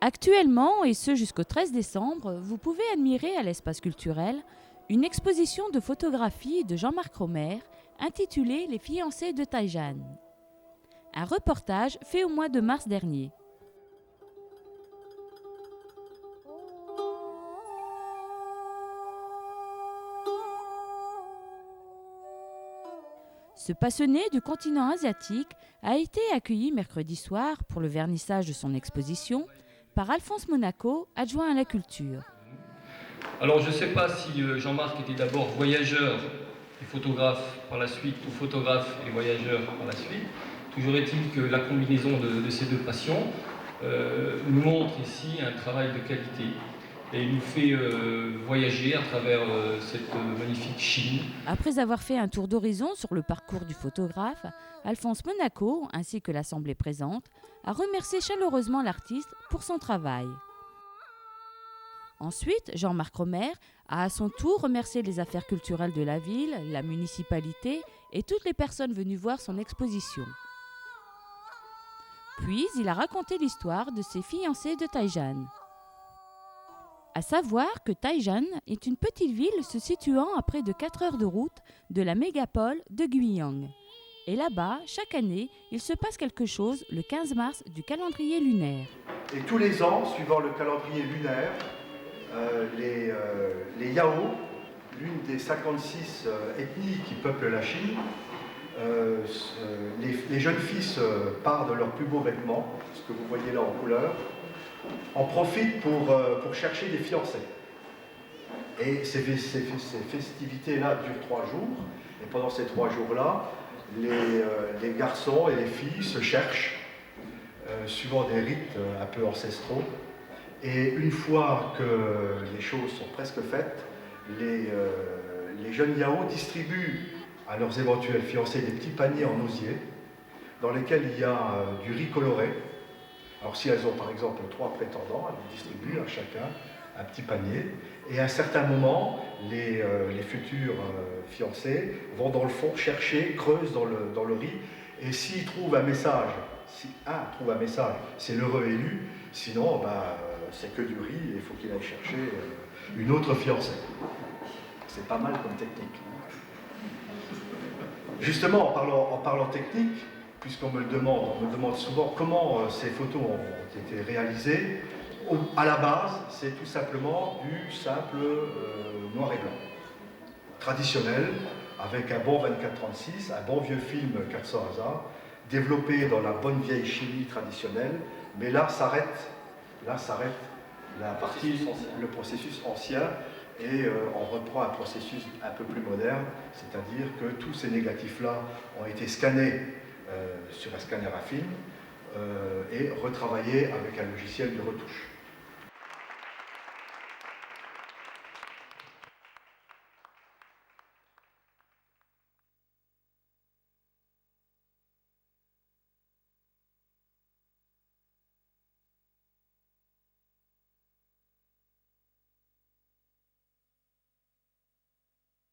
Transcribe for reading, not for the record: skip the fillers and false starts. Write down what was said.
Actuellement, et ce jusqu'au 13 décembre, vous pouvez admirer à l'espace culturel une exposition de photographie de Jean-Marc Romer intitulée Les fiancés de Taïjane. Un reportage fait au mois de mars dernier. Ce passionné du continent asiatique a été accueilli mercredi soir pour le vernissage de son exposition par Alphonse Monaco, adjoint à la culture. Alors je ne sais pas si Jean-Marc était d'abord voyageur et photographe par la suite, ou photographe et voyageur par la suite. Toujours est-il que la combinaison de ces deux passions nous montre ici un travail de qualité. Et il nous fait voyager à travers cette magnifique Chine. Après avoir fait un tour d'horizon sur le parcours du photographe, Alphonse Monaco, ainsi que l'Assemblée présente, a remercié chaleureusement l'artiste pour son travail. Ensuite, Jean-Marc Romer a à son tour remercié les affaires culturelles de la ville, la municipalité et toutes les personnes venues voir son exposition. Puis, il a raconté l'histoire de ses fiancés de Taïjane. À savoir que Taïjane est une petite ville se situant à près de 4 heures de route de la mégapole de Guiyang. Et là-bas, chaque année, il se passe quelque chose le 15 mars du calendrier lunaire. Et tous les ans, suivant le calendrier lunaire, les Yao, l'une des 56 ethnies qui peuplent la Chine, les jeunes filles se parent de leurs plus beaux vêtements, ce que vous voyez là en couleur, en profitent pour chercher des fiancés. Et ces festivités-là durent 3 jours, et pendant ces 3 jours-là, les garçons et les filles se cherchent, suivant des rites un peu ancestraux. Et une fois que les choses sont presque faites, les jeunes Yao distribuent à leurs éventuels fiancés des petits paniers en osier, dans lesquels il y a du riz coloré. Alors si elles ont par exemple 3 prétendants, elles distribuent à chacun un petit panier. Et à un certain moment, les futurs fiancés vont dans le fond chercher, creusent dans le riz. Et s'ils trouvent un message, si un trouve un message, c'est l'heureux élu. Sinon, c'est que du riz et il faut qu'il aille chercher une autre fiancée. C'est pas mal comme technique. Justement, en parlant technique, puisqu'on me demande souvent comment ces photos ont été réalisées, à la base, c'est tout simplement du simple noir et blanc. Traditionnel, avec un bon 24-36, un bon vieux film 400 hasards, développé dans la bonne vieille chimie traditionnelle, mais là s'arrête la partie, le processus ancien, et on reprend un processus un peu plus moderne, c'est-à-dire que tous ces négatifs-là ont été scannés sur un scanner à film et retravaillés avec un logiciel de retouche.